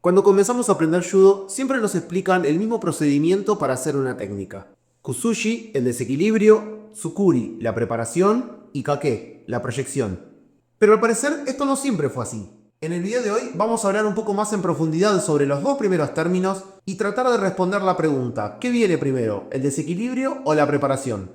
Cuando comenzamos a aprender judo, siempre nos explican el mismo procedimiento para hacer una técnica. Kusushi, el desequilibrio, Tsukuri, la preparación y Kake, la proyección. Pero al parecer esto no siempre fue así. En el video de hoy vamos a hablar un poco más en profundidad sobre los dos primeros términos y tratar de responder la pregunta, ¿qué viene primero, el desequilibrio o la preparación?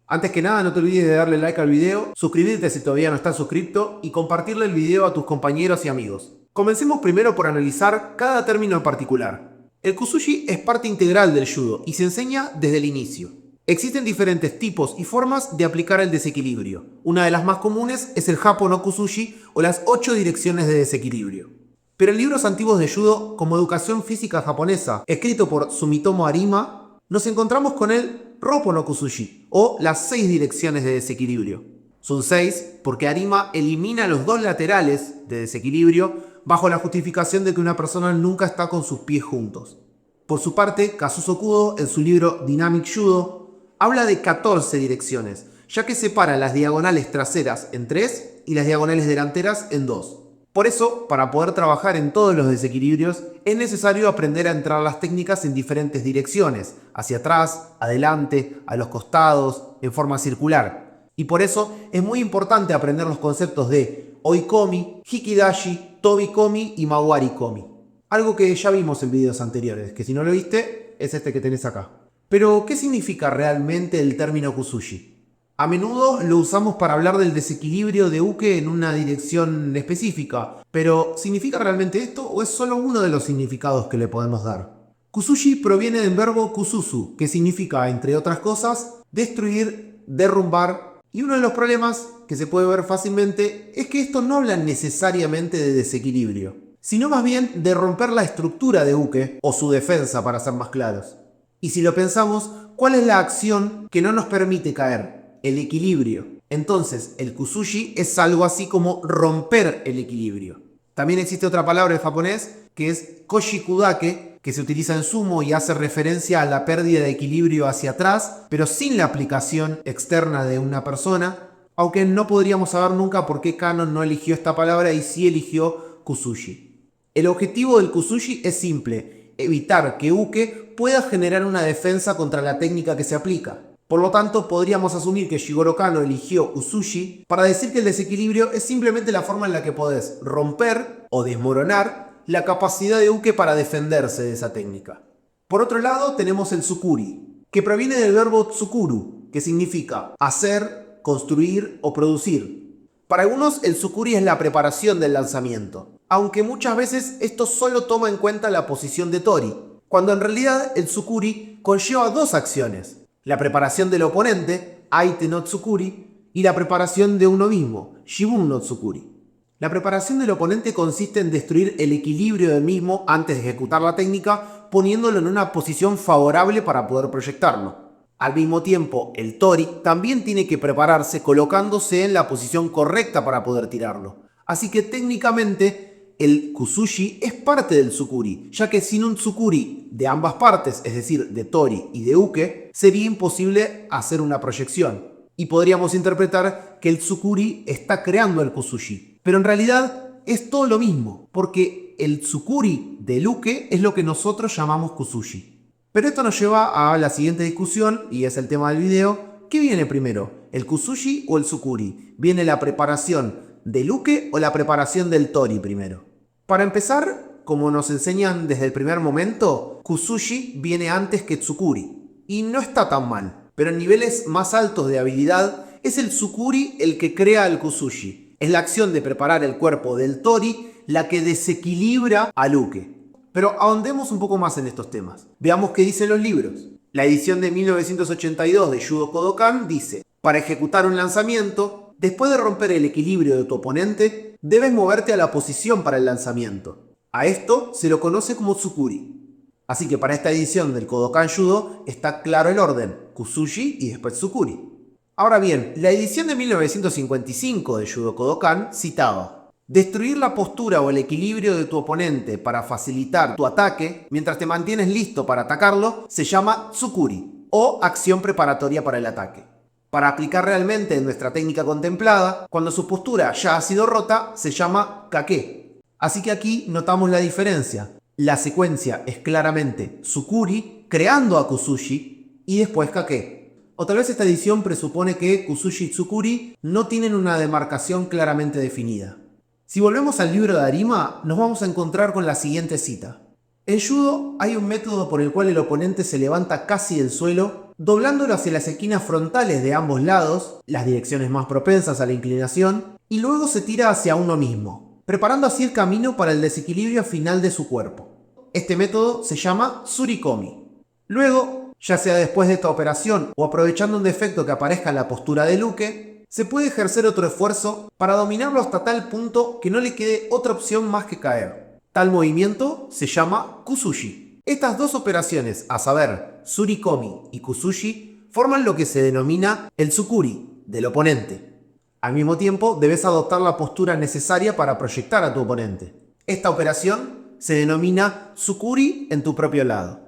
Antes que nada, no te olvides de darle like al video, suscribirte si todavía no estás suscrito y compartirle el video a tus compañeros y amigos. Comencemos primero por analizar cada término en particular. El Kusushi es parte integral del judo y se enseña desde el inicio. Existen diferentes tipos y formas de aplicar el desequilibrio. Una de las más comunes es el Happo no Kusushi o las 8 direcciones de desequilibrio. Pero en libros antiguos de judo, como Educación Física Japonesa, escrito por Sumitomo Arima, nos encontramos con el Roppo no Kusushi o las 6 direcciones de desequilibrio. Son 6 porque Arima elimina los dos laterales de desequilibrio bajo la justificación de que una persona nunca está con sus pies juntos. Por su parte, Kazuso Kudo, en su libro Dynamic Judo, habla de 14 direcciones, ya que separa las diagonales traseras en 3 y las diagonales delanteras en 2. Por eso, para poder trabajar en todos los desequilibrios, es necesario aprender a entrar las técnicas en diferentes direcciones, hacia atrás, adelante, a los costados, en forma circular. Y por eso es muy importante aprender los conceptos de Oikomi, Hikidashi, Tobikomi y Mawarikomi. Algo que ya vimos en videos anteriores, que si no lo viste, es este que tenés acá. Pero, ¿qué significa realmente el término Kusushi? A menudo lo usamos para hablar del desequilibrio de uke en una dirección específica, pero ¿significa realmente esto o es solo uno de los significados que le podemos dar? Kusushi proviene del verbo kususu, que significa, entre otras cosas, destruir, derrumbar, y uno de los problemas que se puede ver fácilmente es que esto no habla necesariamente de desequilibrio, sino más bien de romper la estructura de uke o su defensa, para ser más claros. Y si lo pensamos, ¿cuál es la acción que no nos permite caer? El equilibrio. Entonces, el Kusushi es algo así como romper el equilibrio. También existe otra palabra en japonés que es Koshikudake, que se utiliza en sumo y hace referencia a la pérdida de equilibrio hacia atrás, pero sin la aplicación externa de una persona, aunque no podríamos saber nunca por qué Kanon no eligió esta palabra y sí eligió Kusushi. El objetivo del Kusushi es simple: evitar que uke pueda generar una defensa contra la técnica que se aplica. Por lo tanto, podríamos asumir que Jigoro Kano eligió Kusushi para decir que el desequilibrio es simplemente la forma en la que podés romper o desmoronar la capacidad de uke para defenderse de esa técnica. Por otro lado, tenemos el Tsukuri, que proviene del verbo tsukuru, que significa hacer, construir o producir. Para algunos, el Tsukuri es la preparación del lanzamiento, aunque muchas veces esto solo toma en cuenta la posición de Tori, cuando en realidad el Tsukuri conlleva dos acciones: la preparación del oponente, Aite no Tsukuri, y la preparación de uno mismo, Shibun no Tsukuri. La preparación del oponente consiste en destruir el equilibrio del mismo antes de ejecutar la técnica, poniéndolo en una posición favorable para poder proyectarlo. Al mismo tiempo, el Tori también tiene que prepararse colocándose en la posición correcta para poder tirarlo. Así que técnicamente el Kusushi es parte del Tsukuri, ya que sin un Tsukuri de ambas partes, es decir, de Tori y de uke, sería imposible hacer una proyección. Y podríamos interpretar que el Tsukuri está creando el Kusushi. Pero en realidad es todo lo mismo, porque el Tsukuri del uke es lo que nosotros llamamos Kusushi. Pero esto nos lleva a la siguiente discusión, y es el tema del video. ¿Qué viene primero? ¿El Kusushi o el Tsukuri? ¿Viene la preparación del uke o la preparación del Tori primero? Para empezar, como nos enseñan desde el primer momento, Kusushi viene antes que Tsukuri. Y no está tan mal, pero en niveles más altos de habilidad es el Tsukuri el que crea el Kusushi. Es la acción de preparar el cuerpo del Tori la que desequilibra al uke. Pero ahondemos un poco más en estos temas. Veamos qué dicen los libros. La edición de 1982 de Judo Kodokan dice: para ejecutar un lanzamiento, después de romper el equilibrio de tu oponente, debes moverte a la posición para el lanzamiento. A esto se lo conoce como Tsukuri. Así que para esta edición del Kodokan Judo está claro el orden: Kusushi y después Tsukuri. Ahora bien, la edición de 1955 de Judo Kodokan citaba: destruir la postura o el equilibrio de tu oponente para facilitar tu ataque mientras te mantienes listo para atacarlo se llama Tsukuri, o acción preparatoria para el ataque. Para aplicar realmente en nuestra técnica contemplada, cuando su postura ya ha sido rota, se llama Kake. Así que aquí notamos la diferencia. La secuencia es claramente Tsukuri creando a Kuzushi y después Kake. O tal vez esta edición presupone que Kuzushi y Tsukuri no tienen una demarcación claramente definida. Si volvemos al libro de Arima, nos vamos a encontrar con la siguiente cita. En judo hay un método por el cual el oponente se levanta casi del suelo, doblándolo hacia las esquinas frontales de ambos lados, las direcciones más propensas a la inclinación, y luego se tira hacia uno mismo, preparando así el camino para el desequilibrio final de su cuerpo. Este método se llama Tsurikomi. Luego, ya sea después de esta operación o aprovechando un defecto que aparezca en la postura de Luke, se puede ejercer otro esfuerzo para dominarlo hasta tal punto que no le quede otra opción más que caer. Tal movimiento se llama Kuzushi. Estas dos operaciones, a saber, Tsurikomi y Kuzushi, forman lo que se denomina el Tsukuri del oponente. Al mismo tiempo, debes adoptar la postura necesaria para proyectar a tu oponente. Esta operación se denomina Tsukuri en tu propio lado.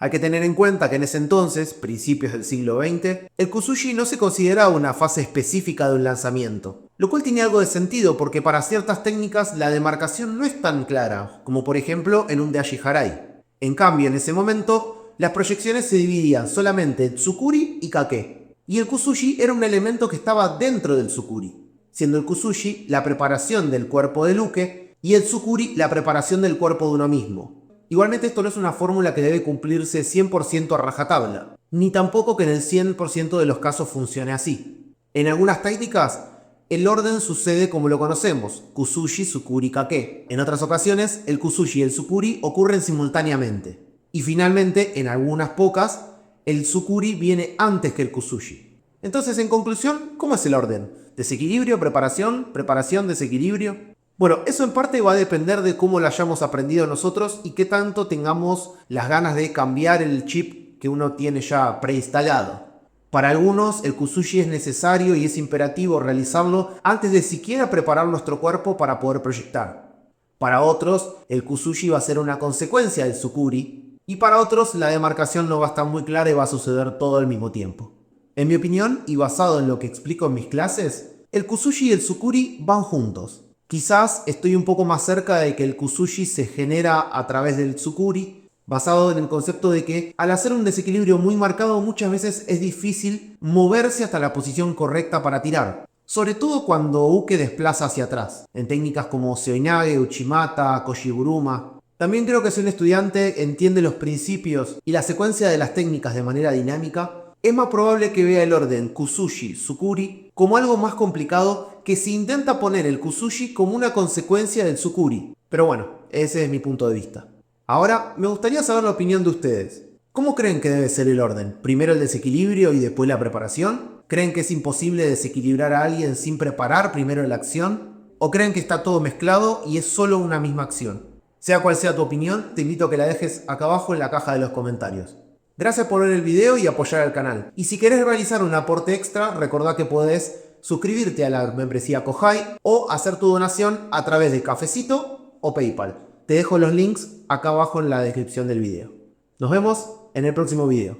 Hay que tener en cuenta que en ese entonces, principios del siglo XX, el Kuzushi no se consideraba una fase específica de un lanzamiento, lo cual tiene algo de sentido porque para ciertas técnicas la demarcación no es tan clara, como por ejemplo en un Dashi Harai. En cambio, en ese momento, las proyecciones se dividían solamente en Tsukuri y Kake, y el Kuzushi era un elemento que estaba dentro del Tsukuri, siendo el Kuzushi la preparación del cuerpo de Luke y el Tsukuri la preparación del cuerpo de uno mismo. Igualmente esto no es una fórmula que debe cumplirse 100% a rajatabla, ni tampoco que en el 100% de los casos funcione así. En algunas técnicas, el orden sucede como lo conocemos, Kuzushi, Tsukuri, Kake. En otras ocasiones, el Kuzushi y el Tsukuri ocurren simultáneamente. Y finalmente, en algunas pocas, el Tsukuri viene antes que el Kuzushi. Entonces, en conclusión, ¿cómo es el orden? ¿Desequilibrio, preparación, preparación, desequilibrio? Bueno, eso en parte va a depender de cómo lo hayamos aprendido nosotros y qué tanto tengamos las ganas de cambiar el chip que uno tiene ya preinstalado. Para algunos, el Kuzushi es necesario y es imperativo realizarlo antes de siquiera preparar nuestro cuerpo para poder proyectar. Para otros, el Kuzushi va a ser una consecuencia del Tsukuri, y para otros, la demarcación no va a estar muy clara y va a suceder todo al mismo tiempo. En mi opinión, y basado en lo que explico en mis clases, el Kuzushi y el Tsukuri van juntos. Quizás estoy un poco más cerca de que el Kuzushi se genera a través del Tsukuri, basado en el concepto de que al hacer un desequilibrio muy marcado muchas veces es difícil moverse hasta la posición correcta para tirar, sobre todo cuando Uke desplaza hacia atrás, en técnicas como Seoinage, Uchimata, Koshiguruma. También creo que si un estudiante entiende los principios y la secuencia de las técnicas de manera dinámica, es más probable que vea el orden Kuzushi-Tsukuri como algo más complicado que si intenta poner el Kuzushi como una consecuencia del Tsukuri. Pero bueno, ese es mi punto de vista. Ahora, me gustaría saber la opinión de ustedes. ¿Cómo creen que debe ser el orden? ¿Primero el desequilibrio y después la preparación? ¿Creen que es imposible desequilibrar a alguien sin preparar primero la acción? ¿O creen que está todo mezclado y es solo una misma acción? Sea cual sea tu opinión, te invito a que la dejes acá abajo en la caja de los comentarios. Gracias por ver el video y apoyar al canal. Y si querés realizar un aporte extra, recordá que podés suscribirte a la membresía Kohai o hacer tu donación a través de Cafecito o PayPal. Te dejo los links acá abajo en la descripción del video. Nos vemos en el próximo video.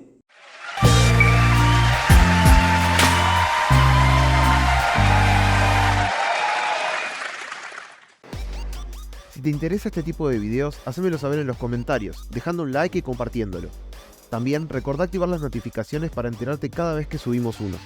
Si te interesa este tipo de videos, hacémelo saber en los comentarios, dejando un like y compartiéndolo. También recordá activar las notificaciones para enterarte cada vez que subimos uno.